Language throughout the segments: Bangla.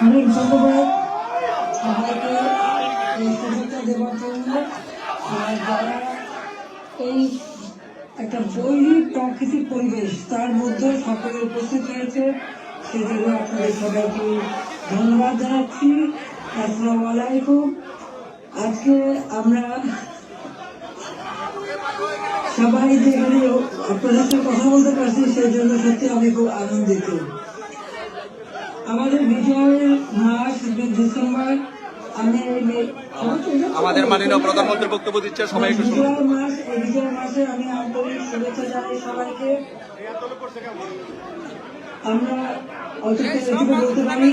অনেক ধন্যবাদ সবাইকে এই শুভেচ্ছা দেওয়ার জন্য। আর যারা এই একটা বৈরী প্রাকৃতিক পরিবেশ তার মধ্যে সকলে উপস্থিত হয়েছে, সেজন্য আপনাদের সবাইকে ধন্যবাদ জানাচ্ছি। আসসালামু আলাইকুম। আজকে আমরা সবাই যেখানে আপনাদের সাথে কথা বলতে পারছি, সেই জন্য সত্যি আমি খুব আনন্দিত। আমাদের বিজয়ের মাস ডিসেম্বর, আমি আমাদের মাননীয় প্রধানমন্ত্রী বক্তব্য দিচ্ছে, সবাই একটু শুনুন। বিজয় মাসে আমি আন্তরিক শুভেচ্ছা জানাই সবাইকে। আমরা বলতে পারি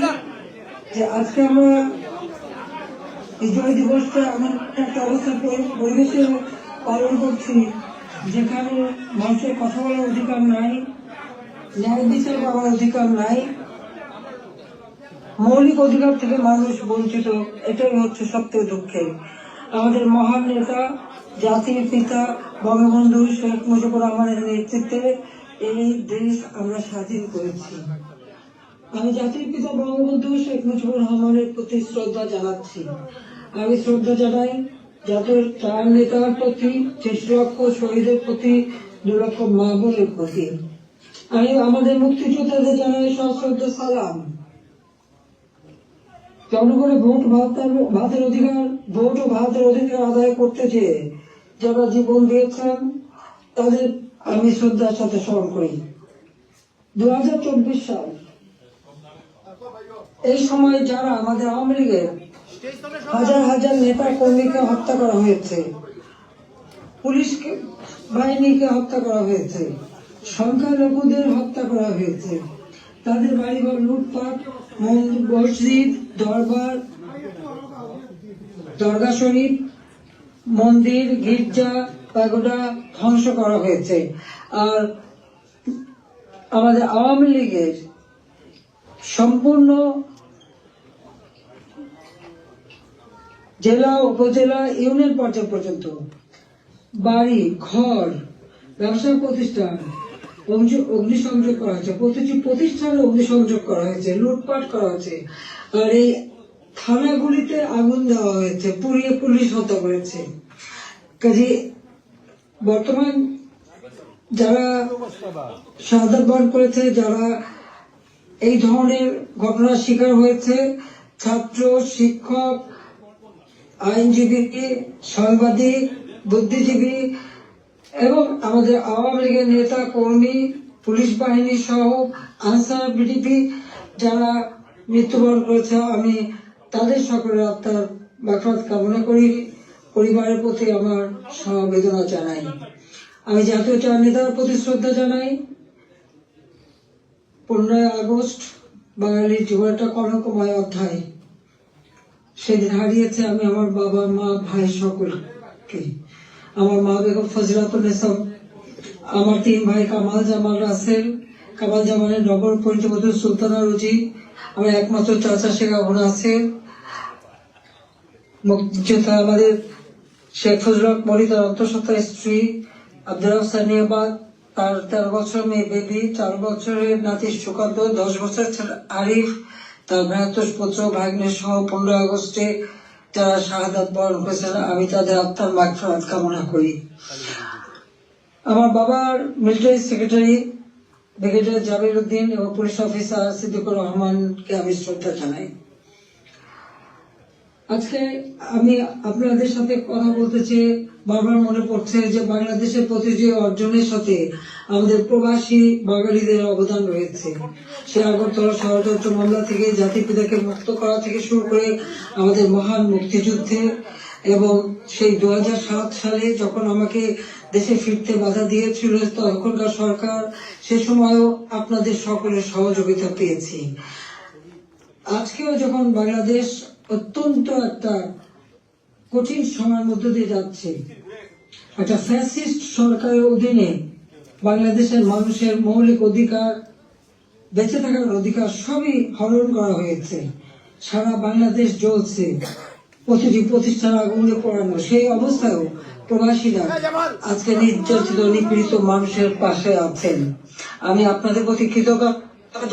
যে আজকে আমরা বিজয় দিবসটা এমন একটা অবস্থা পরিবেশে পালন করছি যেখানে মানুষের কথা বলার অধিকার নাই, ন্যায় বিচার পাওয়ার অধিকার নাই, মৌলিক অধিকার থেকে মানুষ বঞ্চিত। এটাই হচ্ছে সবচেয়ে দুঃখের। আমাদের মহান নেতা জাতির পিতা বঙ্গবন্ধু শেখ মুজিবুর রহমানের নেতৃত্বে এই দেশ আমরা স্বাধীন করেছি। আমি জাতির পিতা বঙ্গবন্ধু শেখ মুজিবুর রহমানের প্রতি শ্রদ্ধা জানাচ্ছি। আমি শ্রদ্ধা জানাই জাতির চার নেতার প্রতি, 6 লক্ষ শহীদের প্রতি, 2 লক্ষ মা বোনের প্রতি। আমি আমাদের মুক্তিযোদ্ধাদের জানাই সশ্রদ্ধ সালাম। জনগণের ভোট ভাতের অধিকার, ভোট ও ভাতের অধিকার আদায় করতে চেয়ে যারা জীবন দিয়েছেন তাদের আমি শ্রদ্ধার সাথে স্মরণ করি। 2024 সাল, এই সময় যারা আমাদের আওয়ামী লীগের হাজার হাজার নেতা কর্মীকে হত্যা করা হয়েছে, পুলিশ বাহিনীকে হত্যা করা হয়েছে, সংখ্যালঘুদের হত্যা করা হয়েছে, তাদের বাড়িঘর লুটপাট, মসজিদ, দরগা শরীফ, মন্দির, গির্জা, পাগোডা ধ্বংস করা হয়েছে। আর আমাদের আওয়ামী লীগের সম্পূর্ণ জেলা, উপজেলা, ইউনিয়ন পর্যায় পর্যন্ত বাড়ি ঘর, ব্যবসা প্রতিষ্ঠান অগ্নিসংযোগ করা হয়েছে, প্রতিটি প্রতিষ্ঠানে অগ্নিসংযোগ করা হয়েছে, লুটপাট করা হয়েছে। আর এই থানাগুলিতে আগুন দেওয়া হয়েছে, পুড়িয়ে পুলিশ হত্যা করেছে। কাজে বর্তমান যারা শাহাদাত বরণ করেছে, যারা এই ধরনের ঘটনার শিকার হয়েছে, ছাত্র, শিক্ষক, আইনজীবী, সাংবাদিক, বুদ্ধিজীবী এবং আমাদের আওয়ামী লীগের নেতা কর্মী, পুলিশ বাহিনী সহ আনসার, বিডিপি যারা মৃত্যুবরণ করেছে, আমি তাদের সকলের আত্মার মাগফিরাত কামনা করি। পরিবারের প্রতি আমার সমবেদনা জানাই। আমি জাতীয় চার নেতার প্রতি শ্রদ্ধা জানাই। 15 আগস্ট বাঙালির জীবন একটা কলঙ্কময় অধ্যায়। সেদিন হারিয়েছে আমি আমার বাবা, মা, ভাই সকলকে। আমার মা বেগম ফজিলাতুন্নেসা, আমার 3 ভাই কামাল জামাল রাসেল, কামাল জামালের নগর পরিচয় সুলতানা রুজি, আমার একমাত্র চাচা শেখ আবু নাসের, মুক্তিযোদ্ধা আমাদের শেখ ফজলুল হক মনি, তার অন্তঃসত্ত্বা স্ত্রী আব্দুর রাউফ সানিয়াবাদ, তার 13 বছর মেয়ে বেবি, 4 বছরের নাতি সুকান্ত, 10 বছরের ছেলে আরিফ, তার ভ্রাতুষ পুত্র ভাগ্নে সহ 15 আগস্টে যারা শাহাদাত বরণ করেছেন, আমি তাদের আত্মার মাগফিরাত কামনা করি। আমার বাবার মিলিটারি সেক্রেটারি ব্রিগেডিয়ার জাবির উদ্দিন এবং পুলিশ অফিসার সিদ্দিকুর রহমানকে আমি শ্রদ্ধা জানাই। আজকে আমি আপনাদের সাথে কথা বলতে চেয়ে বারবার মনে পড়ছে যে বাংলাদেশের প্রতিটি অর্জনের সাথে আমাদের প্রবাসী বাঙালিদের অবদান রয়েছে। সে আগরতলা ষড়যন্ত্র মামলা থেকে জাতির পিতাকে মুক্ত করা থেকে শুরু করে আমাদের মহান মুক্তিযুদ্ধে, এবং সেই 2007 সালে যখন আমাকে দেশে ফিরতে বাধা দিয়েছিল তখনকার সরকার, সে সময়ও আপনাদের সকলের সহযোগিতা পেয়েছি। আজকেও যখন বাংলাদেশ অত্যন্ত একটা কঠিন সময়ের মধ্য দিয়ে যাচ্ছে, একটা ফ্যাসিস্ট সরকারের অধীনে বাংলাদেশের মানুষের মৌলিক অধিকার, বেঁচে থাকার অধিকার সবই হরণ করা হয়েছে। সারা বাংলাদেশ জ্বলছে, প্রতিটি প্রতিষ্ঠান আগুনে পোড়ানো। সেই অবস্থায়ও প্রবাসীরা আজকে নির্যাতিত, নিপীড়িত মানুষের পাশে আছেন। আমি আপনাদের প্রতি কৃতজ্ঞতা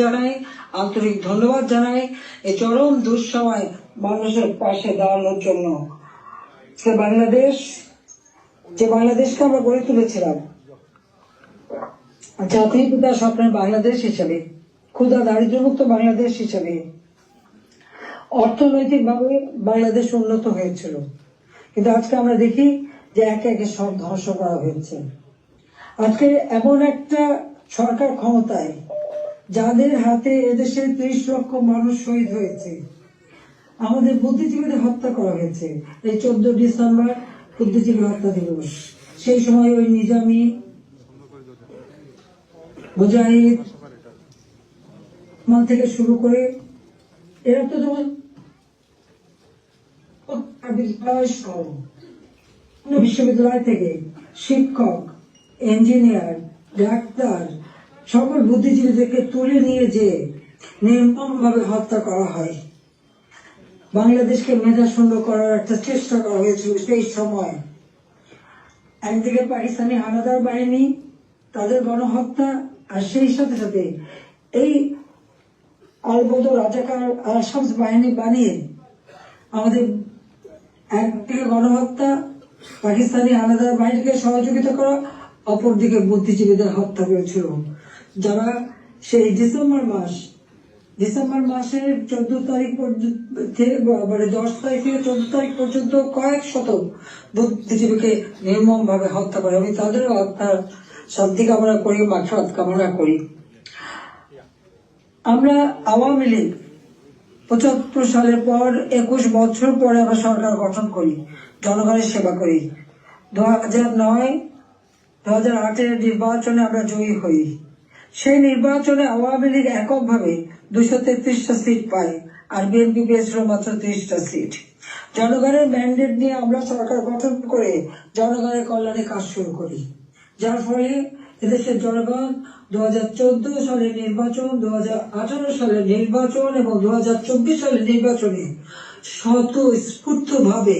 জানাই, আন্তরিক ধন্যবাদ জানাই এই চরম দুঃসময় মানুষের পাশে দাঁড়ানোর জন্য। যে বাংলাদেশকে আমরা গড়ে তুলেছিলাম জাতির পিতা স্বপ্নের বাংলাদেশ হিসেবে, ক্ষুধা দারিদ্র্যমুক্ত বাংলাদেশ হিসেবে, অর্থনৈতিকভাবে বাংলাদেশ উন্নত হয়েছিল, কিন্তু আজকে আমরা দেখি যে একে একে সব ধ্বংস করা হয়েছে। আজকে এমন একটা সরকার ক্ষমতায় যাদের হাতে এদেশের 30 লক্ষ মানুষ শহীদ হয়েছে, আমাদের বুদ্ধিজীবীদের হত্যা করা হয়েছে। এই 14 ডিসেম্বর বুদ্ধিজীবী হত্যা দিবস, সেই সময় ওই নিজামী, মুজাহিদ থেকে শুরু করে এরা তো বিশ্ববিদ্যালয় থেকে শিক্ষক, ইঞ্জিনিয়ার, ডাক্তার সকল বুদ্ধিজীবীদেরকে তুলে নিয়ে যে নির্মমভাবে হত্যা করা হয়। বাংলাদেশকে মেধাশূন্য করার একটা চেষ্টা করা হয়েছিল সেই সময়। একদিকে পাকিস্তানি হানাদার বাহিনী, তাদের গণহত্যা, আর সেই সাথে সাথে এই আলবদো রাজাকার আল-শামস বাহিনী বানিয়ে আমাদের একদিকে গণহত্যা, পাকিস্তানি হানাদার বাহিনীকে সহযোগিতা করা, অপরদিকে বুদ্ধিজীবীদের হত্যা করেছিল, যারা সেই ডিসেম্বর মাসের 14 তারিখ থেকে 10 তারিখ থেকে 14 তারিখ পর্যন্ত কয়েক শত বুদ্ধিজীবীকে নির্মম ভাবে হত্যা করে। আমি তাদেরও হত্যার শান্তি কামনা করি, মাগফিরাত কামনা করি। আমরা আওয়ামী লীগ 75 সালের পর 21 বছর পরে আমরা সরকার গঠন করি, জনগণের সেবা করি। 2008-এর নির্বাচনে আমরা জয়ী হই। সেই নির্বাচনে আওয়ামী লীগ এককভাবে 233টা সিট পায়, আর বিএনপি পেয়েছিল মাত্র 30টা সিট। জনগণের ম্যান্ডেট নিয়ে আমরা সরকার গঠন করে জনগণের কল্যাণে কাজ শুরু করি, যার ফলে এদেশের জনগণ 2014 সালের নির্বাচন, 2018 সালের নির্বাচন এবং 2024 সালের নির্বাচনে স্বতঃস্ফূর্ত ভাবে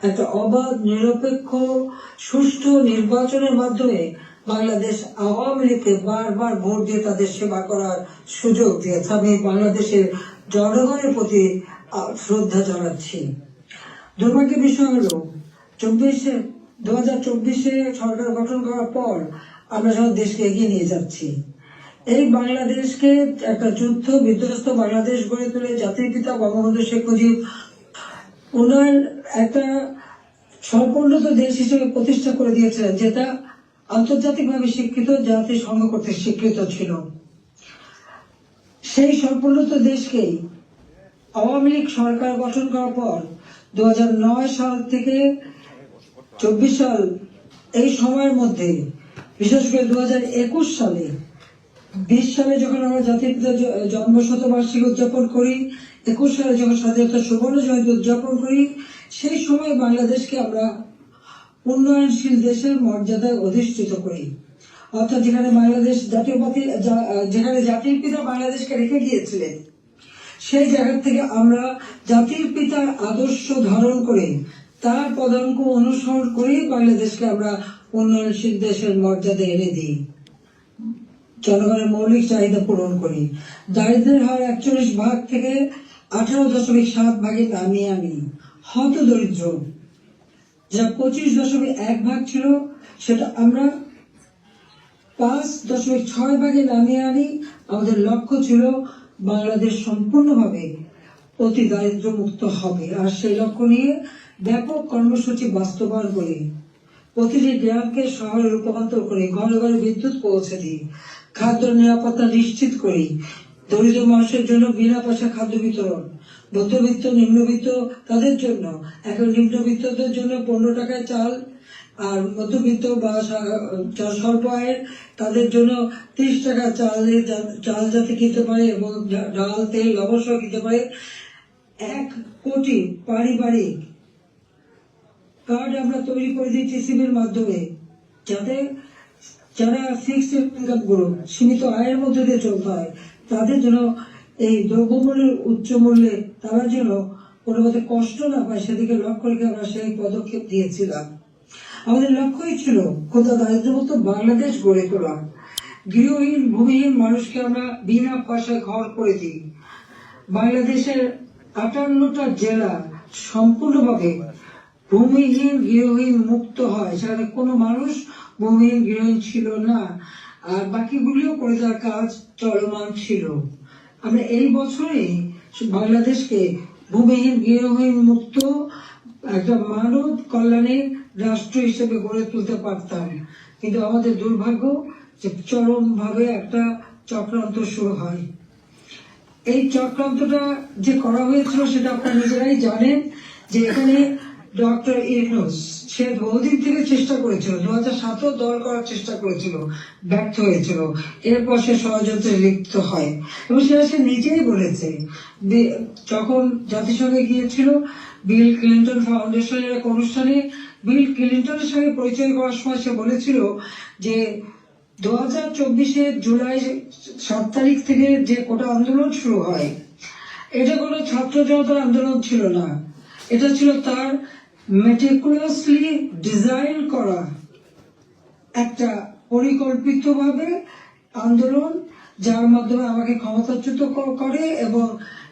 একটা অবাধ, নিরপেক্ষ, সুষ্ঠু নির্বাচনের মাধ্যমে বাংলাদেশ আওয়ামী লীগকে বারবার ভোট দিয়ে তাদের সেবা করার সুযোগ দিয়েছে। আমি বাংলাদেশের জনগণের প্রতি শ্রদ্ধা জানাচ্ছি। দুর্ভাগ্যের বিষয় হলো 2024-এ সরকার গঠন করার পর আমরা যখন দেশকে এগিয়ে নিয়ে যাচ্ছি, এই বাংলাদেশকে একটা যুদ্ধ বিধ্বস্ত বাংলাদেশ গড়ে তুলে জাতির পিতা বঙ্গবন্ধু শেখ মুজিব উন্নয়ন একটা সম্পূর্ণত দেশ হিসেবে প্রতিষ্ঠা করে দিয়েছিলেন, যেটা আন্তর্জাতিকভাবে স্বীকৃত, জাতিসংঘ কর্তৃক স্বীকৃত ছিল। সেই সম্পূর্ণত দেশকেই আওয়ামী লীগ সরকার গঠন করার পর 2009 সাল থেকে 24 সাল এই সময়ের মধ্যে, বিশেষ করে 2021 সালে 20 সালে যখন আমরা জাতির পিতার জন্ম শতবার্ষিকী উদযাপন করি, 21 সালে যখন স্বাধীনতা সুবর্ণ জয়ন্তী উদযাপন করি, সেই সময় বাংলাদেশকে আমরা উন্নয়নশীল দেশের মর্যাদায় অধিষ্ঠিত করি। অর্থাৎ যেখানে জাতির পিতা বাংলাদেশকে রেখে গিয়েছিলেন, সেই জায়গা থেকে আমরা জাতির পিতার আদর্শ ধারণ করে তার পদাঙ্ক অনুসরণ করে বাংলাদেশকে আমরা উন্নয়নশীল দেশের মর্যাদা এনে দিই, জনগণের মৌলিক চাহিদা পূরণ করি। দারিদ্র্যের হার 41 ভাগ থেকে 18.7 ভাগে নামিয়ে আনি। হত দরিদ্র যা 25.1 ভাগ ছিল, সেটা আমরা 5.6 ভাগে নামিয়ে আনি। আমাদের লক্ষ্য ছিল বাংলাদেশ সম্পূর্ণভাবে অতি দারিদ্র মুক্ত হবে, আর সেই লক্ষ্য নিয়ে ব্যাপক কর্মসূচি বাস্তবায়ন করি। প্রতিটি গ্রামকে শহরে রূপান্তর করি, ঘরে ঘরে বিদ্যুৎ পৌঁছে দিই, খাদ্য নিরাপত্তা নিশ্চিত করি, দরিদ্র মানুষের জন্য বিনা পয়সা খাদ্য বিতরণ, মধ্যবিত্ত, নিম্নবিত্ত তাদের জন্য, এখন নিম্নবিত্তদের জন্য 15 টাকায় চাল, আর মধ্যবিত্ত বা স্বল্প আয়ের তাদের জন্য 30 টাকা চাল যাতে কিনতে পারে, এবং ডাল, তেল, লবণ সহ কিনতে পারে। 1 কোটি পারিবারিক কার্ড আমরা তৈরি করে দিই টিসিবির মাধ্যমে, যাতে যারা ফিক্সড ইনকাম গ্রুপ, সীমিত আয়ের মধ্যে দিয়ে চলতে হয়, তাদের জন্য এই দ্রব্যমূল্যের উচ্চ মূল্যে তারা যেন কোনো মতে কষ্ট না পায়, সেদিকে লক্ষ্য রেখে আমরা সেই পদক্ষেপ দিয়েছিলাম। আমাদের লক্ষ্যই ছিল ক্ষুধা দারিদ্র্যমুক্ত বাংলাদেশ গড়ে তোলা। গৃহহীন ভূমিহীন মানুষকে আমরা বিনা পয়সায় ঘর করে দিই। বাংলাদেশের 58টা জেলা সম্পূর্ণভাবে ভূমিহীন গৃহহীন মুক্ত হয়, সেখানে কোনো মানুষ ভূমিহীন গৃহহীন ছিল না, আর বাকিগুলিও করে দেওয়ার কাজ চলমান ছিল। আমরা এই বছরে বাংলাদেশকে ভূমিহীন গৃহহীন মুক্ত একটা মানব কল্যাণের রাষ্ট্র হিসেবে গড়ে তুলতে পারতাম, কিন্তু আমাদের দুর্ভাগ্য যে চরমভাবে একটা চক্রান্ত শুরু হয়। এই চক্রান্তটা যে করা হয়েছিল সেটা আপনারা নিজেরাই জানেন, যে এখানে ডক্টর ইউনূস সে বহুদিন থেকে চেষ্টা করেছিল, 2007 দল করার চেষ্টা করেছিল, ব্যর্থ হয়েছিল। এরপর সে ষড়যন্ত্রে লিপ্ত হয় এবং সেটা সে নিজেই বলেছে। যখন জাতিসংঘে গিয়েছিল বিল ক্লিন্টন ফাউন্ডেশনের এক অনুষ্ঠানে বিল ক্লিন্টনের সঙ্গে পরিচয় করার সময় সে বলেছিল যে 2024 জুলাই 7 তারিখ থেকে যে কোটা আন্দোলন শুরু হয়, এটা কোনো ছাত্র জনতার আন্দোলন ছিল না, এটা ছিল তার মেটিকুলাসলি ডিজাইন করা একটা পরিকল্পিতভাবে আন্দোলন, যার মাধ্যমে আমাকে ক্ষমতাচ্যুত করে এবং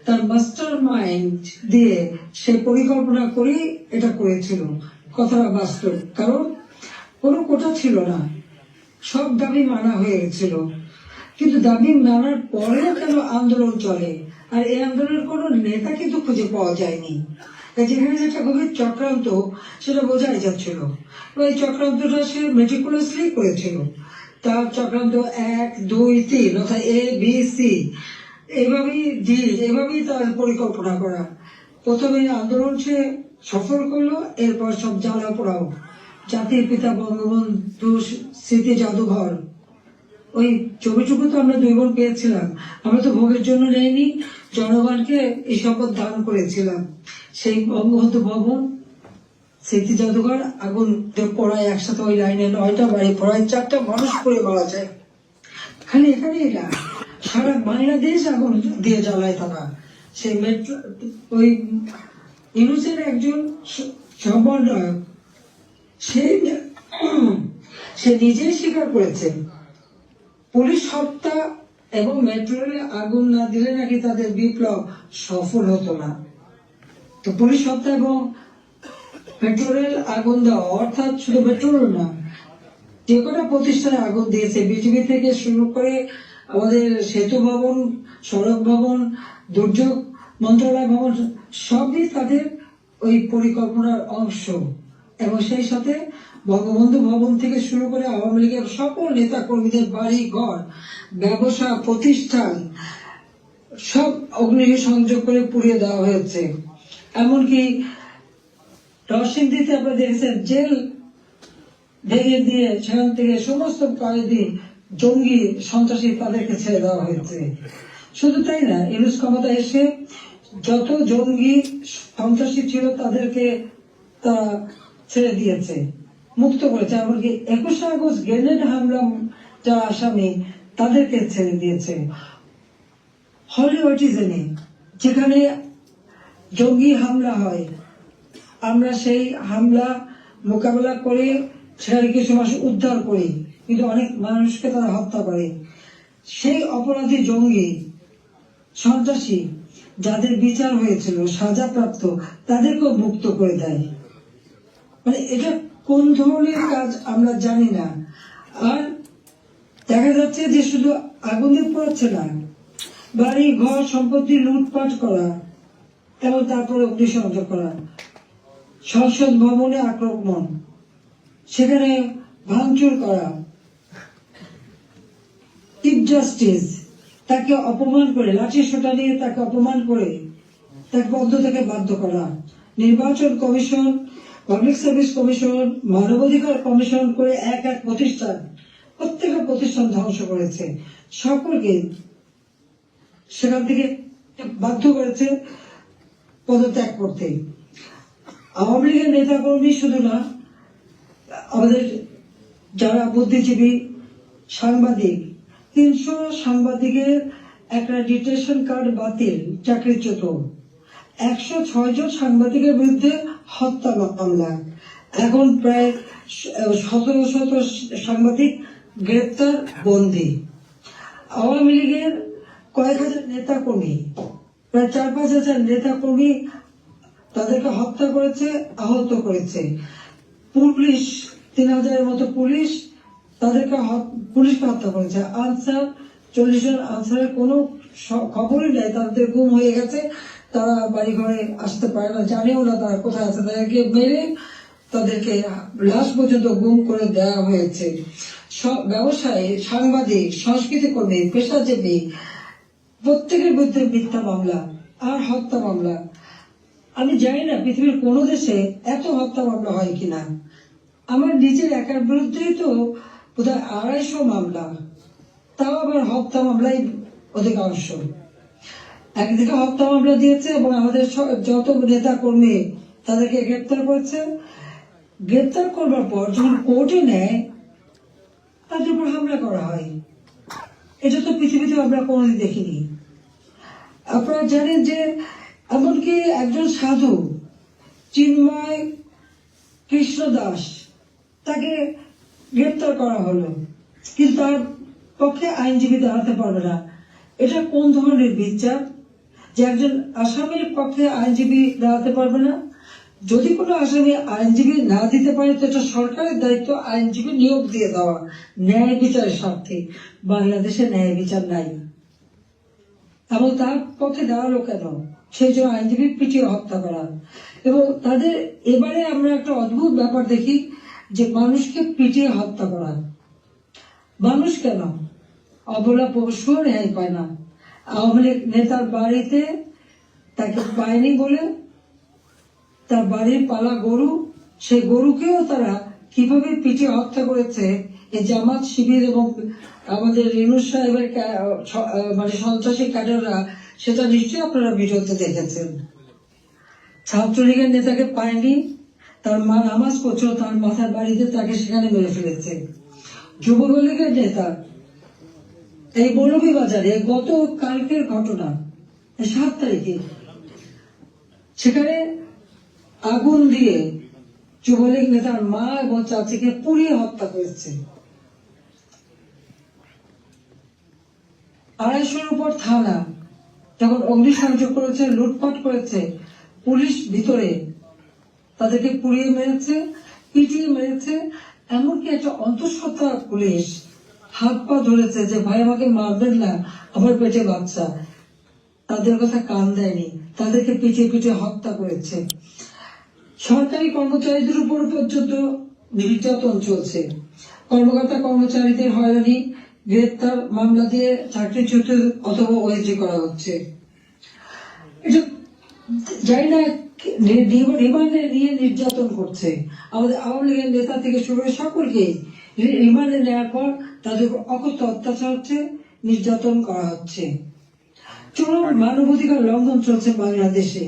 তার মাস্টার মাইন্ড দিয়ে সে পরিকল্পনা করে এটা করেছিল। কথাটা বাস্তব, কারণ কোনো কোটা ছিল না, সব দাবি মানা হয়ে গেছিল, কিন্তু দাবি মানার পরেও কেন আন্দোলন চলে, আর এই আন্দোলনের কোনো নেতা কিন্তু খুঁজে পাওয়া যায়নি। যেখানে যেটা গভীর চক্রান্ত সেটা বোঝাই যাচ্ছিল। এই চক্রান্তটা সে মেটিকুলাসলি করেছিল। তার চক্রান্ত 1, 2, 3 অর্থাৎ ABC এভাবেই তার পরিকল্পনা করা। প্রথমে আন্দোলন সে সফল করলো, এরপর সব জ্বালা পোড়াও, জাতির পিতা বঙ্গবন্ধু স্মৃতি জাদুঘর, ওই ছবিটুকু তো আমরা 2 বোন পেয়েছিলাম, আমরা তো ভোগের জন্য নেইনি, জনগণকে এই শপথ দান করেছিলাম। সেই বঙ্গবন্ধু ভবন স্মৃতি জাদুঘর আগুন পড়ায় একসাথে, ওই লাইনে 9টা বাড়ি পড়ায় 4টা মানুষ পড়ে মারা যায়। খালি এখানেই না, সারা বাংলাদেশ আগুন দিয়ে জ্বালায় তারা। সেই মেট্রো ওই ইউনূসের একজন সমন্বয়ক সে নিজেই স্বীকার করেছে পুলিশ হত্যা এবং মেট্রো রেলে আগুন না দিলে নাকি তাদের বিপ্লব সফল হতো না। তো পুলিশ হত্যা এবং মেট্রো রেল আগুন দেওয়া, অর্থাৎ শুধু মেট্রো রেল না, যে কটা প্রতিষ্ঠানে আগুন দিয়েছে, বিজিবি থেকে শুরু করে আমাদের সেতু ভবন, সড়ক ভবন, দুর্যোগ মন্ত্রণালয় ভবন, সবই তাদের ওই পরিকল্পনার অংশ। এবং সেই সাথে বঙ্গবন্ধু ভবন থেকে শুরু করে আওয়ামী লীগের সকল নেতা কর্মীদের বাড়ি ঘর, ব্যবসা প্রতিষ্ঠান সব অগ্নি সংযোগ করে পুড়িয়ে দেওয়া হয়েছে। এমনকি নরসিংদীতে আপনারা দেখেছেন জেল ভেঙে দিয়ে সেখান থেকে সমস্ত কয়েদি জঙ্গি সন্ত্রাসী তাদেরকে ছেড়ে দেওয়া হয়েছে। শুধু তাই না, ইউনূস ক্ষমতা এসে যত জঙ্গি সন্ত্রাসী ছিল তাদেরকে তারা ছেড়ে দিয়েছে, মুক্ত করেছে। এমনকি 21 আগস্ট গ্রেনেড হামলা যারা আসামি তাদেরকে ছেড়ে দিয়েছে। হলিউডিজনে যেখানে জঙ্গি হামলা হয়, আমরা সেই হামলা মোকাবেলা করে সেখানে কিছু মানুষ উদ্ধার করি, কিন্তু অনেক মানুষকে তারা হত্যা করে। সেই অপরাধী জঙ্গি সন্ত্রাসী যাদের বিচার হয়েছিল, সাজাপ্রাপ্ত, তাদেরকেও মুক্ত করে দেয়। মানে এটা কোন ধরনের কাজ আমরা জানি না। আর দেখা যাচ্ছে যে শুধু আগুন দিয়ে পড়াচ্ছে না, বাড়ি ঘর সম্পত্তি লুটপাট করা এবং তারপরে অগ্নিসংযোগ করা, সংসদ ভবনে আক্রমণ, সেখানে ভাঙচুর করা, চিফ জাস্টিস তাকে অপমান করে, লাঠি সোটা নিয়ে তাকে অপমান করে তাকে পদ থেকে বাধ্য করা, নির্বাচন কমিশন, পাবলিক সার্ভিস কমিশন, মানবাধিকার কমিশন করে এক এক প্রতিষ্ঠান, প্রত্যেকটা প্রতিষ্ঠান ধ্বংস করেছে, সকলকে সেখান থেকে বাধ্য করেছে পদত্যাগ করতে। আওয়ামী লীগের নেতা কর্মী শুধু না, আমাদের যারা বুদ্ধিজীবী, সাংবাদিক, 300 সাংবাদিকের একটা ডিটেনশন কার্ড বাতিল, চাকরিচ্যুত, 106 জন সাংবাদিকের বিরুদ্ধে হত্যা মামলা, এখন প্রায় 1700 সাংবাদিক গ্রেপ্তার, বন্দী। আওয়ামী লীগের কয়েক হাজার নেতা কর্মী, প্রায় 4-5 হাজার নেতা কর্মী তাদেরকে হত্যা করেছে, আহত করেছে। পুলিশ 3000-এর মতো পুলিশ তাদেরকে পুলিশকে হত্যা করেছে। আনসার 40 জন আনসারের কোনো খবরই নাই, তাদের গুম হয়ে গেছে, তারা বাড়ি ঘরে আসতে পারে না, জানেও না তারা কোথায় আছে। তাদেরকে মেরে তাদেরকে লাশ পর্যন্ত গুম করে দেওয়া হয়েছে। সব ব্যবসায়ী, সাংবাদিক, সংস্কৃতি কর্মী, পেশাজীবী প্রত্যেকের বিরুদ্ধে মিথ্যা মামলা আর হত্যা মামলা। আমি জানি না পৃথিবীর কোন দেশে এত হত্যা মামলা হয় কিনা। আমার নিজের একার বিরুদ্ধেই তো বোধহয় 250 মামলা, তাও আবার হত্যা মামলাই অধিকাংশ। একদিকে হত্যা মামলা দিয়েছে এবং আমাদের যত নেতা কর্মী তাদেরকে গ্রেপ্তার করেছে। গ্রেপ্তার করবার পর যখন কোর্টে নেয় তাদের উপর হামলা করা হয়। এটা তো পৃথিবীতে আমরা কোনোদিন দেখিনি। আপনারা জানেন যে এমনকি একজন সাধু চিন্ময় কৃষ্ণ দাস, তাকে গ্রেপ্তার করা হলো, কিন্তু তার পক্ষে আইনজীবী দাঁড়াতে পারবে না। এটা কোন ধরনের বিচার যে একজন আসামির পক্ষে আইনজীবী দাঁড়াতে পারবে না? যদি কোনো আসামি আইনজীবী না দিতে পারে তো এটা সরকারের দায়িত্ব আইনজীবী নিয়োগ দিয়ে দেওয়া ন্যায় বিচারের স্বার্থে। বাংলাদেশে ন্যায় বিচার নাই, এবং তার পক্ষে দাঁড়ালো কেন? সেই জন্য আইনজীবী পিটিয়ে হত্যা করা। এবং তাদের এবারে আমরা একটা অদ্ভুত ব্যাপার দেখি যে মানুষকে পিটিয়ে হত্যা করা। মানুষ কেন? অবলা পশুও রেহাই পায় না। আওয়ামী লীগ নেতার বাড়িতে তাকে পায়নি বলে তার বাড়ির পালা গরু, সেই গরুকেও তারা কিভাবে পিটিয়ে হত্যা করেছে এই জামাত শিবির এবং আমাদের রিনু সাহেবের মানে সন্ত্রাসী ক্যাডাররা, সেটা নিশ্চয়ই আপনারা ভিডিওতে দেখেছেন। ছাত্রলীগের নেতাকে পায়নি, তার মা নামাজ পড়ছিল তার মাথার বাড়িতে, তাকে সেখানে মেরে ফেলেছে। যুবলীগের নেতা এই মৌলভীবাজারে গত কালকের ঘটনা 7 তারিখে সেখানে আগুন দিয়ে যুবলীগ নেতার মা এবং চাচিকে পুড়িয়ে হত্যা করেছে। 250-র উপর থানা যখন অগ্নিসংযোগ করেছে, লুটপাট করেছে, পুলিশ ভিতরে তাদেরকে পুড়িয়ে মেরেছে, পিটিয়ে মেরেছে। এমনকি একটা অন্তঃসত্ত্বা পুলিশ হাত পা ধরেছে যে ভাই আমাকে মারবেন না, আমার পেটে বাচ্চা। তাদের কথা কান দেয়নি, তাদেরকে পিটিয়ে পিটিয়ে হত্যা করেছে। সরকারি কর্মচারীদের উপর পর্যন্ত নির্যাতন চলছে। কর্মকর্তা কর্মচারীদের হয়রানি, গ্রেপ্তার, মামলা দিয়ে চাকরিচ্যুত অথবা ওএসডি করা হচ্ছে। এটা জানি না রিমান্ডে নিয়ে নির্যাতন করছে। আমাদের আওয়ামী লীগের নেতা থেকে শুরু করে সকলকে রিমান্ডে নেওয়ার পর তাদের উপর অকথ্য অত্যাচার হচ্ছে, নির্যাতন করা হচ্ছে। চরম মানবাধিকার লঙ্ঘন চলছে বাংলাদেশে।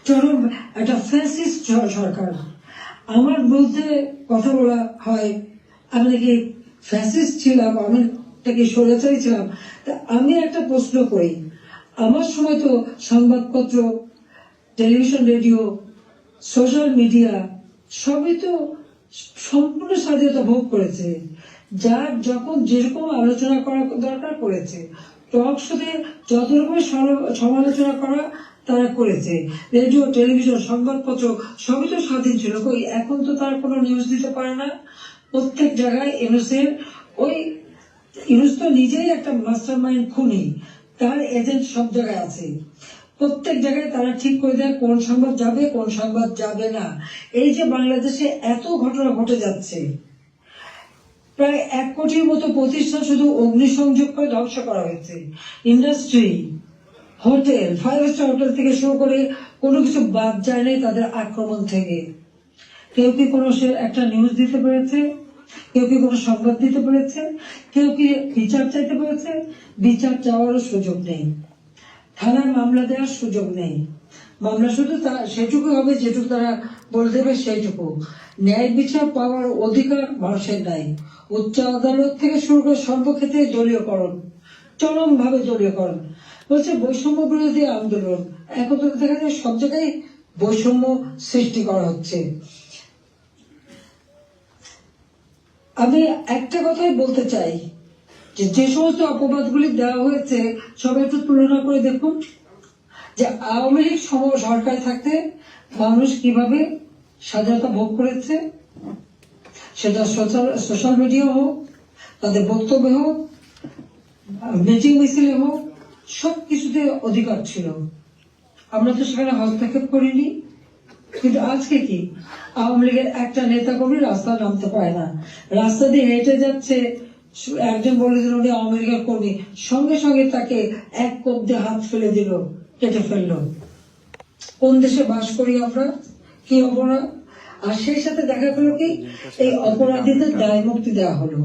চরম একটা ফ্যাসিস্ট সরকার। আমার বিরুদ্ধে কথা বলা হয় আমি নাকি ফ্যাসিস্ট ছিলাম, আমি নাকি স্বৈরাচারী ছিলাম। আমি একটা প্রশ্ন করি, আমার সময় তো সংবাদপত্র, টেলিভিশন, রেডিও, সোশ্যাল মিডিয়া সবই তো সম্পূর্ণ স্বাধীনতা ভোগ করেছে। যার যখন যেরকম আলোচনা করা দরকার করেছে। টক শোতে যত রকমের সমালোচনা করা তারা করেছে। রেডিও, টেলিভিশন, সংবাদপত্র সবই তো স্বাধীন ছিল। এখন তো তারা কোনো নিউজ দিতে পারে না। প্রত্যেক জায়গায় ইউনুস তো নিজেই একটা মাস্টার মাইন্ড খুনি, তার এজেন্ট সব জায়গায় আছে। প্রত্যেক জায়গায় তারা ঠিক করে দেয় কোন সংবাদ যাবে, কোন সংবাদ যাবে না। এই যে বাংলাদেশে এত ঘটনা ঘটে যাচ্ছে, প্রায় 1 কোটির মতো প্রতিষ্ঠান শুধু অগ্নিসংযোগ করে ধ্বংস করা হয়েছে। ইন্ডাস্ট্রি, হোটেল, 5 স্টার হোটেল থেকে শুরু করে কোনো কিছু বাদ যায় নাই তাদের আক্রমণ থেকে। কেউ কি কোনো একটা নিউজ দিতে পেরেছে? কেউ কি কোনো সংবাদ দিতে পেরেছে? কেউ কি বিচার চাইতে পেরেছে? বিচার চাওয়ারও সুযোগ নেই, থানায় মামলা দেওয়ার সুযোগ নেই। মামলা শুধু সেটুকু হবে যেটুকু তারা বলে দেবে সেইটুকু। ন্যায় বিচার পাওয়ার অধিকার মানুষের নাই। উচ্চ আদালত থেকে শুরু করে সর্বক্ষেত্রে দলীয়করণ, চরম ভাবে দলীয়করণ। বলছে বৈষম্য বিরোধী আন্দোলন, এখন তো দেখা যায় সব জায়গায় বৈষম্য সৃষ্টি করা হচ্ছে। আমি একটা কথাই বলতে চাই যে যে সমস্ত অপবাদগুলি দেওয়া হয়েছে সবাই একটু তুলনা করে দেখুন যে আওয়ামী লীগ সরকার থাকতে মানুষ কিভাবে স্বাধীনতা ভোগ করেছে, সেটা সোশ্যাল মিডিয়া হোক, তাদের বক্তব্য হোক, মিটিং মিছিলে হোক, সব কিছুতে অধিকার ছিল। আমরা তো সেখানে হস্তক্ষেপ করিনি। কিন্তু আজকে কি আওয়ামী লীগের একটা নেতা কর্মী রাস্তা নামতে পারে না, রাস্তা দিয়ে হেঁটে যাচ্ছে, একজন বলে দিল উনি আওয়ামী লীগের কর্মী, সঙ্গে সঙ্গে তাকে এক কোপ দিয়ে হাত ফেলে দিল, কেটে ফেললো। কোন দেশে বাস করি আমরা? কি অপরাধ! আর সেই সাথে দেখা গেল কি এই অপরাধীদের দায় মুক্তি দেওয়া হলো।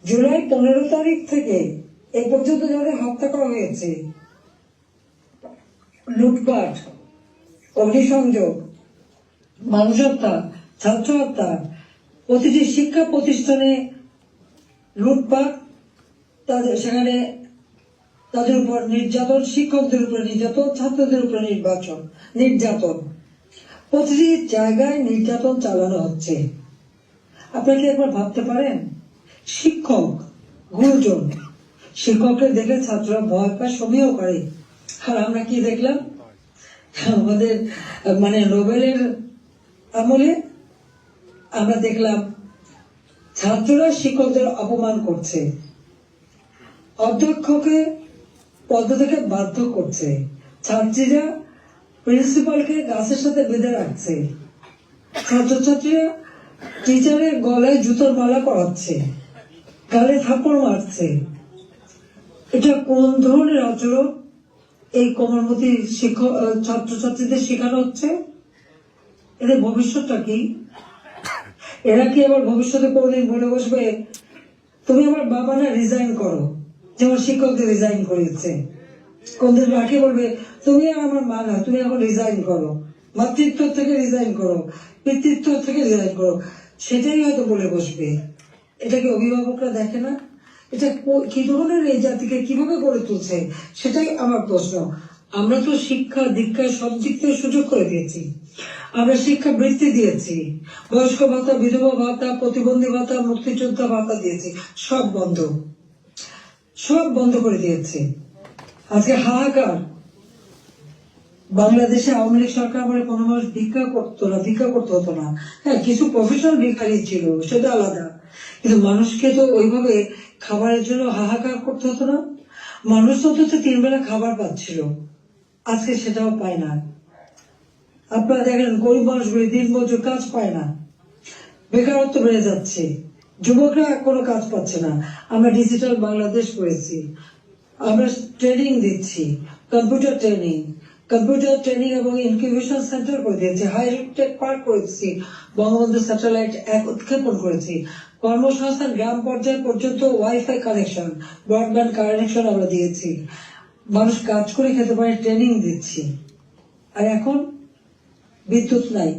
জুলাই 15 তারিখ থেকে এই পর্যন্ত যাদের হত্যা করা হয়েছে, লুটপাট, অগ্নিসংযোগ, মানুষ হত্যা, ছাত্র হত্যা, প্রতিটি শিক্ষা প্রতিষ্ঠানে লুটপাট, সেখানে তাদের উপর নির্যাতন, শিক্ষকদের উপর নির্যাতন, ছাত্রদের উপর নির্যাতন, প্রতিটি জায়গায় নির্যাতন চালানো হচ্ছে। আপনাকে একবার ভাবতে পারেন, শিক্ষক, গুরুজন, শিক্ষককে দেখে ছাত্ররা ভয় পায়, সমীহ করে। আর আমরা কি দেখলাম আমাদের নোবেলের আমলে? আমরা দেখলাম ছাত্ররা শিক্ষকদের অপমান করছে, অধ্যক্ষকে পদ থেকে বাধ্য করছে, ছাত্রীরা প্রিন্সিপালকে গাছের সাথে বেঁধে রাখছে, ছাত্রছাত্রীরা টিচারের গলায় জুতোর মালা পরাচ্ছে, গালে থাপ্পড় মারছে। এটা কোন ধরনের আচরণ এই কোমলমতি শিক্ষক ছাত্রছাত্রীদের শেখানো হচ্ছে? এদের ভবিষ্যৎটা কি? এরা কি আবার ভবিষ্যতে কোনদিন বলে বসবে তুমি আমার বাবা না, রিজাইন করো, যেমন শিক্ষকদের রিজাইন করেছে? কোনদিন রাখে বলবে তুমি আমার মা না, তুমি এখন রিজাইন করো, মাতৃত্ব থেকে রিজাইন করো, পিতৃত্ব থেকে রিজাইন করো? সেটাই হয়তো বলে বসবে। এটা কি অভিভাবকরা দেখে না? এটা কি ধরনের এই জাতিকে কিভাবে গড়ে তুলছে সেটাই আমার প্রশ্ন। আমরা তো শিক্ষা দীক্ষা সব দিক থেকে সুযোগ করে দিয়েছি, আমরা শিক্ষা বৃত্তি দিয়েছি, বয়স্ক ভাতা, বিধবা ভাতা, প্রতিবন্ধী ভাতা, মুক্তিযোদ্ধা ভাতা দিয়েছি, সব বন্ধ করে দিয়েছে। আজকে হাহাকার। বাংলাদেশে আওয়ামী লীগ সরকার বলে কোনো মানুষ ভিক্ষা করতে হতো না। হ্যাঁ, কিছু প্রফেশনাল ভিখারি ছিল, সেটা আলাদা, কিন্তু মানুষকে তো ওইভাবে খাবারের জন্য হাহাকার করতে হতো না। মানুষ তো 3 বেলা খাবার পাচ্ছিল, আজকে সেটাও পায় না। আপনারা দেখেন গরিব মানুষগুলি দিনমজুর, কাজ পায় না, বেকারত্ব বেড়ে যাচ্ছে, যুবকরা কোনো কাজ পাচ্ছে না। আমরা ডিজিটাল বাংলাদেশ করেছি, আমরা ট্রেনিং দিচ্ছি, কম্পিউটার ট্রেনিং এবং ইনকিউবেশন সেন্টার করে দিয়েছি, হাইটেক পার্ক করেছি, বঙ্গবন্ধু স্যাটেলাইট 1 উৎক্ষেপণ করেছি, কর্মসংস্থান গ্রাম পর্যায় পর্যন্ত ওয়াইফাই কানেকশন, ব্রডব্যান্ড কানেকশন আমরা দিয়েছি, মানুষ কাজ করে খেতে পারে, ট্রেনিং দিচ্ছি। আর এখন বিদ্যুৎ নাই,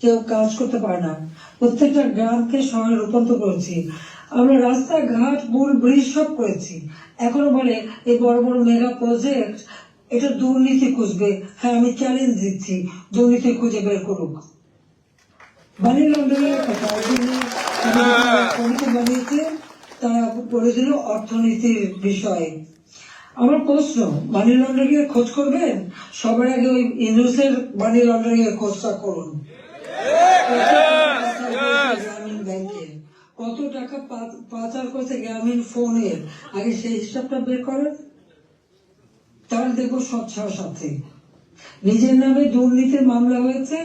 কেউ কাজ করতে পারে না, প্রত্যেকটা গ্রামকে শহরে রূপান্তর করেছি, আমরা রাস্তাঘাট, ব্রিজ সব করেছি। এখনো বলে এই বড় বড় মেগা প্রজেক্ট, এটা দুর্নীতি খুঁজবে। হ্যাঁ, আমি চ্যালেঞ্জ দিচ্ছি, দুর্নীতি খুঁজে বের করুক। মানি লন্ডারিংয়ের কথা কমিটি বানিয়েছে, তারা করে দিল অর্থনীতির বিষয়ে। আমার প্রশ্ন, মানি লন্ডারিং এর খোঁজ করবেন? সবার আগে ওই ইউনুসের মানি লন্ডারিং এর খোঁজটা করুন। গ্রামীণ ব্যাংকে কত টাকা পাচার করেছে গ্রামীণ ফোনের, আগে সেই হিসাবটা বের করেন, তাহলে দেখবো স্বচ্ছার সাথে। নিজের নামে দুর্নীতির মামলা হয়েছে,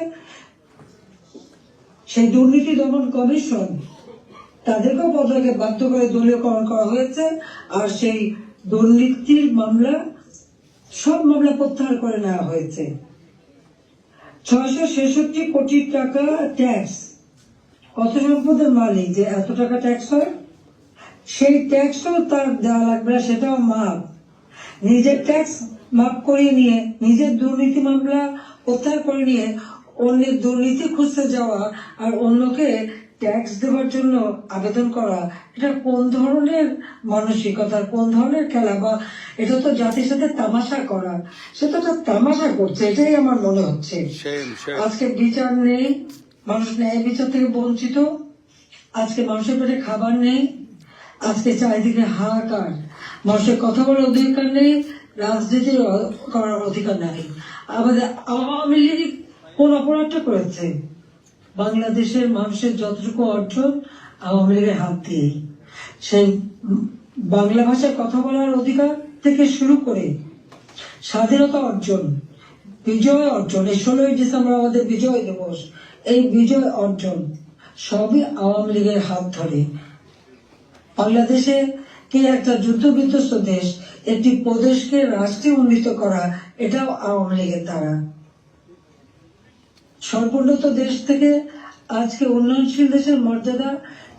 সেই দুর্নীতি দমন কমিশন তাদেরকেও পদকে বাধ্য করে দলীয়করণ করা হয়েছে, আর সেই দুর্নীতির সব মামলা প্রত্যাহার করে নেওয়া হয়েছে। 666 কোটি টাকা ট্যাক্স, কত সম্পদের মালিক যে এত টাকা ট্যাক্স হয়, সেই ট্যাক্সও তার দেওয়া লাগবে না, সেটাও মাপ। নিজের ট্যাক্স মাপ করিয়ে নিয়ে, নিজের দুর্নীতি মামলা প্রত্যাহার করে নিয়ে অন্যের দুর্নীতি খুঁজতে যাওয়া আর অন্যকে ট্যাক্স দেওয়ার জন্য আবেদন করা, এটা কোন ধরনের মানসিকতা, কোন ধরনের খেলা? বা এটা তো জাতির সাথে তামাশা করা, সেটা তো তামাশা করছে, এটাই আমার মনে হচ্ছে। আজকে বিচার নেই, মানুষ ন্যায় বিচার থেকে বঞ্চিত। আজকে মানুষের পেটে খাবার নেই, আজকে চারিদিকে হাহাকার, মানুষের কথা বলার অধিকার নেই, রাজনীতি করার অধিকার নেই। আমাদের আওয়ামী লীগ কোন অপরাধটা করেছে? বাংলাদেশের মানুষের যতটুকু অর্জন আওয়ামী লীগের হাত দিয়েই, সেই বাংলা ভাষায় কথা বলার অধিকার থেকে শুরু করে স্বাধীনতা অর্জন, বিজয় অর্জন, এই 16ই ডিসেম্বর আমাদের বিজয় দিবস, এই বিজয় অর্জন সবই আওয়ামী লীগের হাত ধরে। বাংলাদেশে কে একটা যুদ্ধ বিধ্বস্ত দেশ, একটি প্রদেশকে রাষ্ট্রে উন্নীত করা, এটাও আওয়ামী লীগের দ্বারা। সর্বোন্নত দেশ থেকে আজকে উন্নয়নশীল দেশের মর্যাদা,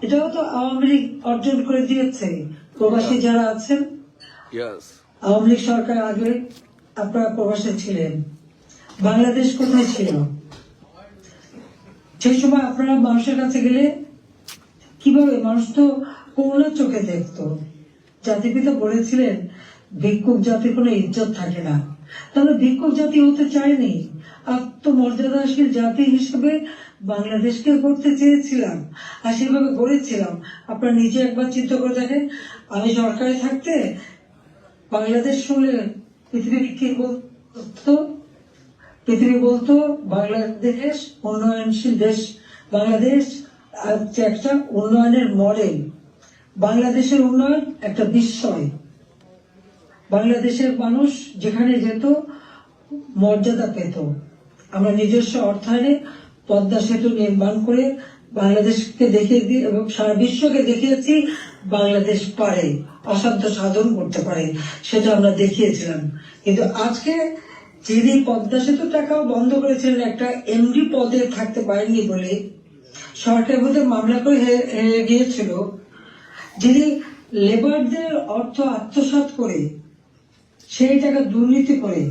এটাও তো আওয়ামী লীগ অর্জন করে দিয়েছে। প্রবাসী যারা আছেন, Yes. আওয়ামী লীগ সরকার আগে আপনারা প্রবাসে ছিলেন, বাংলাদেশ কোথায় ছিল? সেই সময় আপনারা মানুষের কাছে গেলে কিভাবে, মানুষ তো করুণার চোখে দেখতো। জাতিপিতা বলেছিলেন ভিক্ষুক জাতির কোনো ইজ্জত থাকে না, তাহলে ভিক্ষুক জাতি হতে চায়নি, আত্মমর্যাদাশীল জাতি হিসেবে বাংলাদেশকে করতে চেয়েছিলাম, আর সেভাবে গড়েছিলাম। আপনারা নিজে একবার চিন্তা করে দেখেন, আমি সরকারে থাকতে বাংলাদেশ শুনলে পৃথিবী কি বলতো? পৃথিবী বলতো বাংলাদেশ উন্নয়নশীল দেশ, বাংলাদেশ একটা উন্নয়নের মডেল, বাংলাদেশের উন্নয়ন একটা বিস্ময়। বাংলাদেশের মানুষ যেখানে যেত মর্যাদা পেত। আমরা নিজস্ব অর্থায়নে পদ্মা সেতু নির্মাণ করে বাংলাদেশকে দেখিয়ে দিই এবং সারা বিশ্বকে দেখিয়েছি বাংলাদেশ পারে, অসাধ্য সাধন করতে পারে, সেটা আমরা দেখিয়েছিলাম। কিন্তু আজকে যিনি পদ্মা সেতু টাকাও বন্ধ করেছিলেন একটা এমডি পদে থাকতে পারেননি বলে, সরকারের মধ্যে মামলা করে হেরে গিয়েছিল, যিনি লেবারদের অর্থ আত্মসাৎ করে সেই টাকা দুর্নীতি করে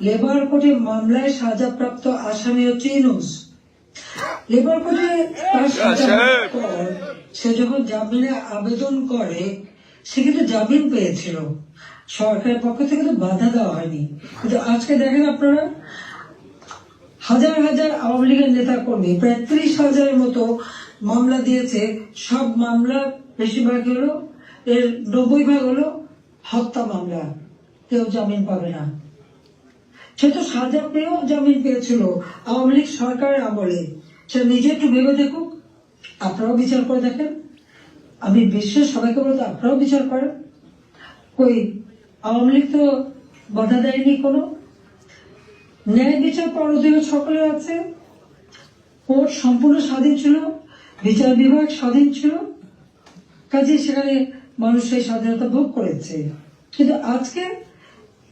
লেবার কোর্টে মামলায় সাজাপ্রাপ্ত আসামি হচ্ছে ইউনূস। লেবার কোর্টে তার সাজা পর সে যখন জামিনে আবেদন করে, সে কিন্তু জামিন পেয়েছিল, সরকারের পক্ষ থেকে তো বাধা দেওয়া হয়নি। কিন্তু আজকে দেখেন আপনারা, হাজার হাজার আওয়ামী লীগের নেতা কর্মী, প্রায় 30,000-এর মতো মামলা দিয়েছে। সব মামলা বেশিরভাগ হলো, এর 90% হলো হত্যা মামলা, কেউ জামিন পাবে না। সে তো সাজা পেয়েও জামিন পেয়েছিল আওয়ামী লীগ সরকারের আমলে। সে নিজে একটু ভেবে দেখুক, আপনারাও বিচার করে দেখেন। আমি বিশ্বের সবাইকে বলতে আপনারাও বিচার করেন। কই আওয়ামী লীগ তো বাধা দেয়নি কোনো। ন্যায় বিচার পাওয়ার অধিকার সকলের আছে, কোর্ট সম্পূর্ণ স্বাধীন ছিল, বিচার বিভাগ স্বাধীন ছিল, কাজে সেখানে মানুষ সেই স্বাধীনতা ভোগ করেছে। কিন্তু আজকে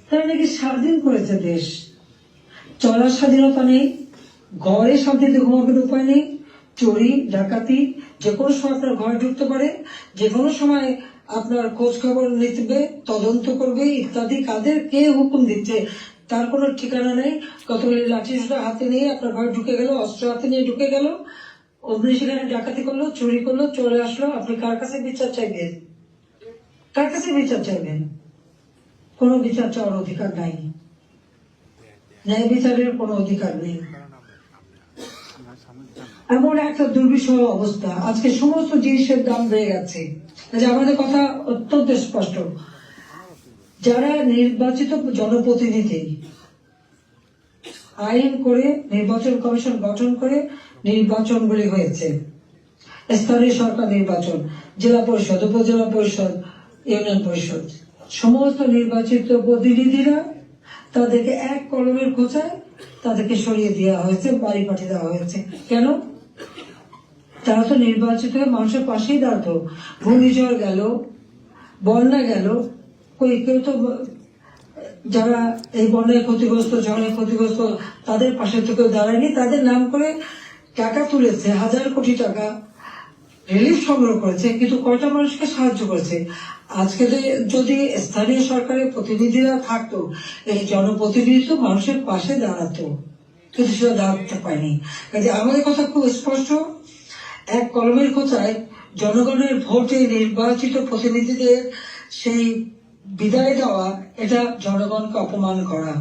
তারা নাকি স্বাধীন করেছে দেশ, চলার স্বাধীনতা নেই, ঘরে শান্তিতে ঘুমাবের উপায় নেই, চুরি ডাকাতি, যে কোনো সময় আপনার ঘরে ঢুকতে পারে, যে কোনো সময় আপনার খোঁজ খবর নিতে, তদন্ত করবে ইত্যাদি। কাদের কে হুকুম দিচ্ছে তার কোনো ঠিকানা নেই। কতগুলি লাঠি সোটা হাতে নিয়ে আপনার ঘরে ঢুকে গেল, অস্ত্র হাতে নিয়ে ঢুকে গেল, অমনি সেখানে ডাকাতি করলো, চুরি করলো, চলে আসলো। আপনি কার কাছে বিচার চাইবেন? কার কাছে বিচার চাইবেন? কোনো বিচার চাওয়ার অধিকার নাই, ন্যায় বিচারের কোনো অধিকার নেই। এমন একটা দুর্বিষহ অবস্থা, আজকে সমস্ত জিনিসের দাম বেড়ে গেছে। আমাদের কথা অত্যন্ত স্পষ্ট, যারা নির্বাচিত জনপ্রতিনিধি আইন করে নির্বাচন কমিশন গঠন করে নির্বাচনগুলি হয়েছে, স্থানীয় সরকার নির্বাচন, জেলা পরিষদ, উপজেলা পরিষদ, ইউনিয়ন পরিষদ, সমস্ত নির্বাচিত প্রতিনিধিরা তাদেরকে এক কলমের খোঁচায় তাদেরকে সরিয়ে দেওয়া হয়েছে, বাড়ি পাঠিয়ে দেওয়া হয়েছে। কেন? তারা তো নির্বাচিত হয়ে মানুষের পাশেই দাঁড়াতো। ঘূর্ণিঝড় গেল, বন্যা গেল, কেউ তো যারা এই বন্যায় ক্ষতিগ্রস্ত, ঝড়ে ক্ষতিগ্রস্ত, তাদের পাশে তো কেউ দাঁড়ায়নি। তাদের নাম করে টাকা তুলেছে, হাজার কোটি টাকা রিলিফ সংগ্রহ করেছে, কিন্তু কয়টা মানুষকে সাহায্য করেছে? আজকে যদি স্থানীয় সরকারের প্রতিনিধিরা থাকতো, এই জনপ্রতিনিধি তো মানুষের পাশে দাঁড়াতো, কিন্তু সেটা দাঁড়াতে পারেনি। কাজে আমাদের কথা খুব স্পষ্ট, এক কলমের খোঁচায় জনগণের ভোটে নির্বাচিত প্রতিনিধিদের সেই বিদায় দেওয়া, এটা জনগণকে অপমান করা,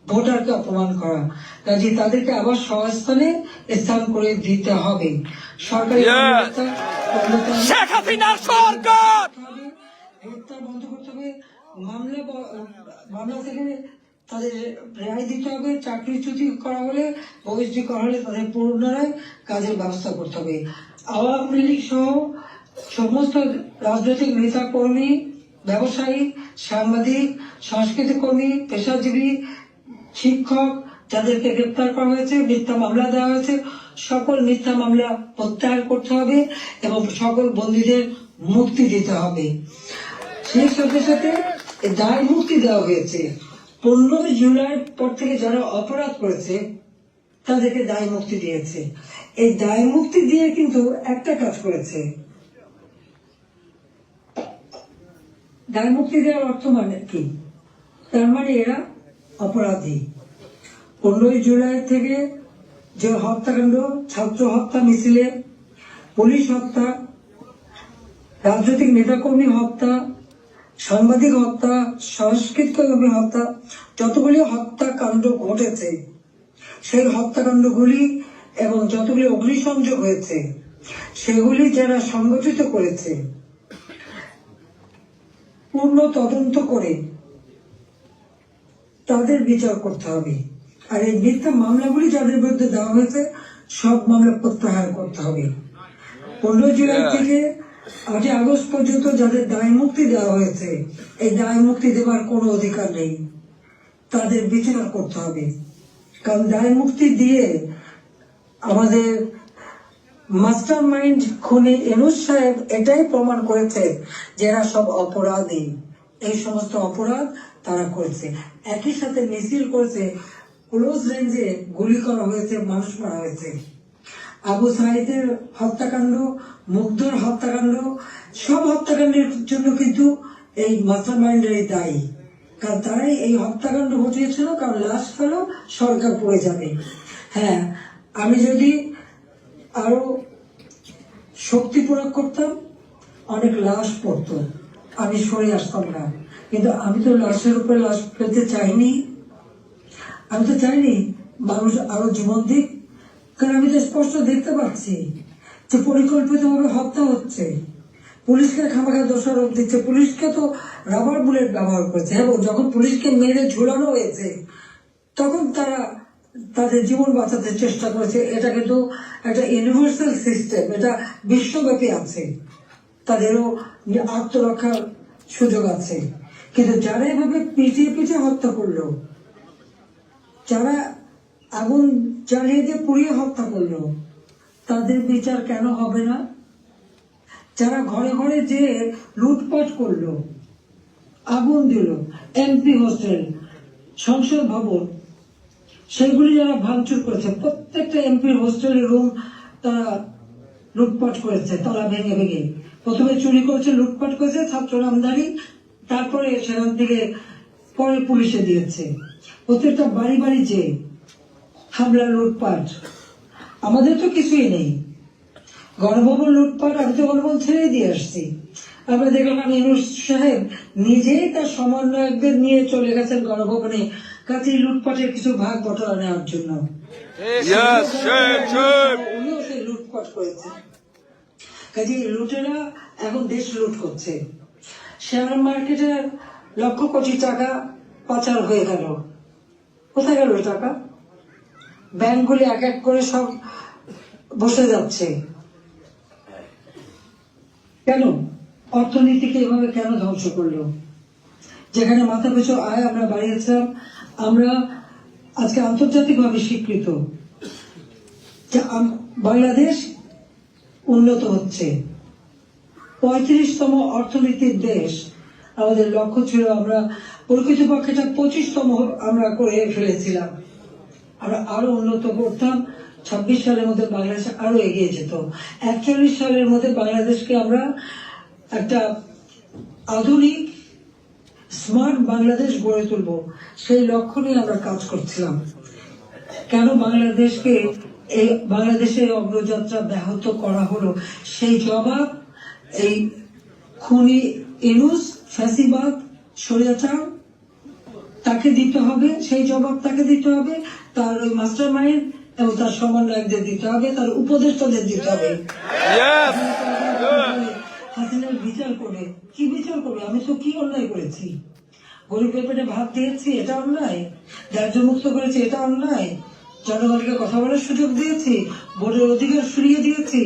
ভোটারকে অপমান করা, কাজে তাদেরকে আবার স্বস্থানে স্থান করে দিতে হবে। সরকারি কর্মকর্তা, কর্মচারী শেখ হাসিনার সরকার হত্যা বন্ধ করতে হবে, মামলা থেকে তাদের রেহাই দিতে হবে, চাকরিচ্যুতি করা হলে, বহিষ্কৃত করা হলে তাদের পুনরায় কাজের ব্যবস্থা করতে হবে। আওয়ামী লীগ সহ সমস্ত রাজনৈতিক নেতা কর্মী, ব্যবসায়ী, সাংবাদিক, সংস্কৃতি কর্মী, পেশাজীবী, শিক্ষক যাদেরকে গ্রেপ্তার করা হয়েছে, মিথ্যা মামলা দেওয়া হয়েছে, সকল মিথ্যা মামলা প্রত্যাহার করতে হবে এবং সকল বন্দীদের মুক্তি দিতে হবে। সেই সাথে সাথে দায় মুক্তি দেওয়া হয়েছে। 15 জুলাইয়ের পর থেকে যারা অপরাধ করেছে তাদেরকে দায় মুক্তি দিয়েছে। এই দায় মুক্তি দিয়ে কিন্তু একটা কাজ করেছে, দায় মুক্তি দেওয়ার অর্থ মানে কি? তার মানে এরা অপরাধী। 15 জুলাই থেকে যে হত্যাকাণ্ড, ছাত্র হত্যা মিছিলে, পুলিশ হত্যা, রাজনৈতিক নেতাকর্মী হত্যা, সাংবাদিক হত্যা, সংস্কৃতি কর্মী হত্যা, যতগুলি হত্যাকাণ্ড ঘটেছে সেই হত্যাকাণ্ডগুলি এবং যতগুলি অগ্নিসংযোগ হয়েছে সেগুলি যারা সংগঠিত করেছে পূর্ণ তদন্ত করে তাদের বিচার করতে হবে। আর এই মিথ্যা মামলাগুলি যাদের বিরুদ্ধে দেওয়া হয়েছে সব মামলা প্রত্যাহার করতে হবে। 15 জুলাই থেকে 8 আগস্ট পর্যন্ত যাদের দায় মুক্তি দেওয়া হয়েছে, এই দায় মুক্তি দেওয়ার কোনো অধিকার নেই, তাদের বিচার করতে হবে। কারণ দায় মুক্তি দিয়ে আমাদের মাস্টার মাইন্ড খুনি ইউনূস সাহেব এটাই প্রমাণ করেছে যে এরা সব অপরাধী, এই সমস্ত অপরাধ তারা করেছে। একই সাথে মিছিল করেছে, ক্লোজ রেঞ্জে গুলি করা হয়েছে, মানুষ মারা হয়েছে। আবু সাইদের হত্যাকাণ্ড, মুগ্ধর হত্যাকাণ্ড, সব হত্যাকাণ্ডের জন্য কিন্তু এই মাস্টার মাইন্ডেরই দায়ী। কারণ তারাই এই হত্যাকাণ্ড ঘটিয়েছিল, কারণ লাশ ফেলো সরকার পড়ে যাবে। হ্যাঁ, আমি যদি আরো শক্তি প্রয়োগ করতাম অনেক লাশ পড়তো, আমি সরে আসতাম না। কিন্তু আমি তো লাশের উপরে লাশ ফেলতে চাইনি, আমি তো চাইনি মানুষ আরো জীবন দিক। কারণ আমি তো স্পষ্ট দেখতে পাচ্ছি যে পরিকল্পিতভাবে হত্যা হচ্ছে, পুলিশকে খামাখা দোষারোপ দিচ্ছে, পুলিশকে তো রাবার বুলেট ব্যবহার করেছে এবং যখন পুলিশকে মেরে ঝুলানো হয়েছে তখন তারা তাদের জীবন বাঁচাতে চেষ্টা করেছে। এটা কিন্তু একটা ইউনিভার্সাল সিস্টেম, এটা বিশ্বব্যাপী আছে, তাদেরও আত্মরক্ষার সুযোগ আছে। কিন্তু যারা এভাবে পিটিয়ে পিটিয়ে হত্যা করলো, যারা আগুন জ্বালিয়ে দিয়ে পুড়িয়ে হত্যা করলো, তাদের বিচার কেন হবে না? যারা ঘরে ঘরে যে লুটপাট করলো, আগুন দিল, এমপি হোস্টেল, সংসদ ভবন, সেগুলি যারা ভাঙচুর করেছে, প্রত্যেকটা এমপির হোস্টেলের রুম তারা লুটপাট করেছে, তারা ভেঙে ভেঙে। প্রথমে চুরি করেছে, লুটপাট করেছে, ছাত্র নামধারী, তারপরে সেখান থেকে পরে পুলিশে দিয়েছে। প্রত্যেকটা বাড়ি বাড়ি যে হামলা, লুটপাট। আমাদের তো কিছুই নেই, গণভবন লুটপাট, আমি তো গণভবন ছেড়ে দিয়ে আসছি। আমরা দেখলাম ইউনূস সাহেব নিজেই তার সমন্বয়কদের নিয়ে চলে গেছেন গণভবনে, কাছে লুটপাটের কিছু ভাগ বটরা নেওয়ার জন্য। উনিও সেই লুটপাট করেছে। কাজে লুটেরা এখন দেশ লুট করছে। শেয়ার মার্কেটে লক্ষ কোটি টাকা পাচার হয়ে গেল, কোথায় গেল টাকা? ব্যাংকগুলি এক এক করে সব বসে যাচ্ছে। কেন? অর্থনীতিকে এভাবে কেন ধ্বংস করলো? যেখানে মাথা পিছু আয় আমরা বাড়িয়েছিলাম, আমরা আজকে আন্তর্জাতিকভাবে স্বীকৃত যে বাংলাদেশ উন্নত হচ্ছে, 35তম অর্থনীতির দেশ। আমাদের লক্ষ্য ছিল আমরা প্রকৃতপক্ষে 25তম আমরা করে ফেলেছিলাম। আমরা আরো উন্নত করতাম, 26 সালের মধ্যে বাংলাদেশ আরো এগিয়ে যেত। 41 সালের মধ্যে বাংলাদেশকে আমরা একটা আধুনিক স্মার্ট বাংলাদেশ গড়ে তুলব, সেই লক্ষ্য নিয়ে আমরা কাজ করছিলাম। কেন বাংলাদেশকে বাংলাদেশের অগ্রযাত্রা ব্যাহত করা হলো, সেই জবাব এই খুনি ইউনূস, ফ্যাসিবাদ, স্বৈরাচার তাকে দিতে হবে, সেই জবাব তাকে দিতে হবে, তার ওই মাস্টার মাইন্ড এবং তার সমন্বয়কদের দিতে হবে, তার উপদেষ্টাদের দিতে হবে। Yes! হাসিনার বিচার করে কি বিচার করবে? আমি তো কি অন্যায় করেছি? গরিবের পেটে ভাত দিয়েছি, এটা অন্যায়? ন্যায্য মুক্ত করেছি, এটা অন্যায়? জনগণকে কথা বলার সুযোগ দিয়েছি, ভোটের অধিকার ফিরিয়ে দিয়েছি,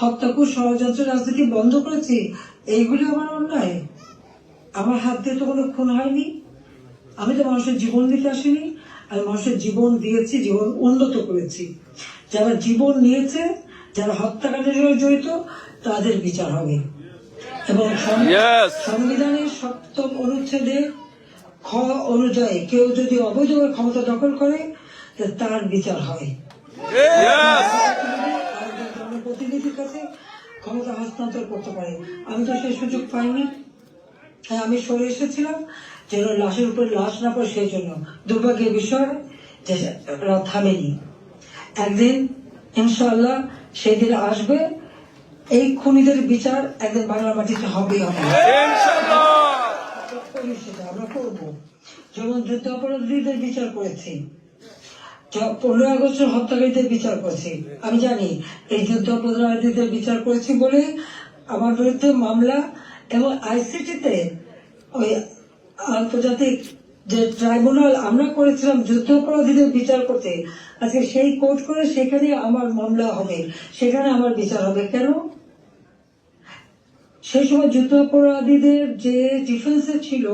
হত্যাকুশ ষড়যন্ত্র রাজনীতি বন্ধ করেছি, এইগুলি আমার অন্যায়? আমার হাত দিয়ে তো কোনো খুন হয়নি, আমি তো মানুষের জীবন দিতে আসিনি, আমি মানুষের জীবন দিয়েছি, জীবন উন্নত করেছি। যারা জীবন নিয়েছে, যারা হত্যাকাণ্ডের সঙ্গে জড়িত, তাদের বিচার হবে। এবং Yes! সংবিধানের ৭ম অনুচ্ছেদে খ অনুযায়ী কেউ যদি অবৈধভাবে ক্ষমতা দখল করে, তার বিচার হয়। Yes! আরেকজন জনপ্রতিনিধির কাছে ক্ষমতা হস্তান্তর করতে পারে। আমি তো সেই সুযোগ পাইনি। হ্যাঁ, আমি সরে এসেছিলাম যেন লাশের উপরে লাশ না পড়ে, সেই জন্য। দুর্ভাগ্যের বিষয় যে থামেনি। একদিন ইনশাআল্লাহ সেই দিন আসবে, এই খুনিদের বিচার একদিন বাংলার মাটিতে হবেই হবে। Inshallah! সেটা আমরা করবো। যেমন যুদ্ধ অপরাধীদের বিচার করেছি, 15 আগস্টের হত্যাকারীদের বিচার করেছি। আমি জানি এই যুদ্ধ অপরাধীদের বিচার করেছি বলে আমার বিরুদ্ধে মামলা, এবং আইসিটিতে ওই আন্তর্জাতিক যে ট্রাইব্যুনাল আমরা করেছিলাম যুদ্ধ অপরাধীদের বিচার করতে, আজকে সেই কোর্ট করে সেখানে আমার মামলা হবে, সেখানে আমার বিচার হবে। কেন? সেই সময় যুদ্ধ অপরাধীদের যে ডিফেন্সে ছিল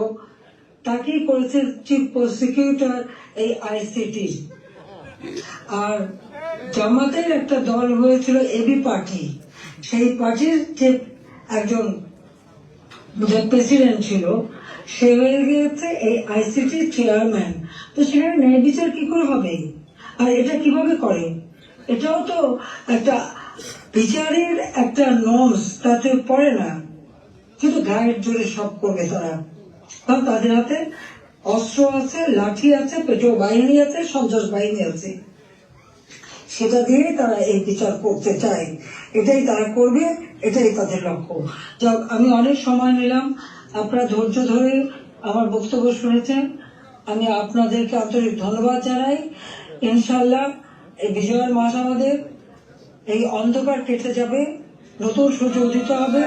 তাকেই করেছে চিফ প্রসিকিউটর এই আইসিটি। আর জামাতের একটা দল হয়েছিল এবি পার্টি, সেই পার্টির যে একজন যে প্রেসিডেন্ট ছিল সে হয়ে গিয়েছে এই আইসিটি চেয়ারম্যান। তো সেখানে ন্যায় বিচার কি করে হবে? আর এটা কিভাবে করে? এটাও তো একটা বিচারের একটা নর্মস, তাতে পড়ে না। কিন্তু গায়ের জোরে সব করবে তারা, কারণ তাদের হাতে অস্ত্র আছে, লাঠি আছে, পেট্রোল বাহিনী আছে, সন্ত্রাস বাহিনী আছে, সেটা দিয়ে তারা এই বিচার করতে চায়। এটাই তারা করবে, এটাই তাদের লক্ষ্য। যাক, আমি অনেক সময় নিলাম, আপনারা ধৈর্য ধরে আমার বক্তব্য শুনেছেন, আমি আপনাদেরকে আন্তরিক ধন্যবাদ জানাই। ইনশাল্লাহ এই বিজয়ের মাস আমাদের, এই অন্ধকার কেটে যাবে, নতুন সূর্য উদিত হবে।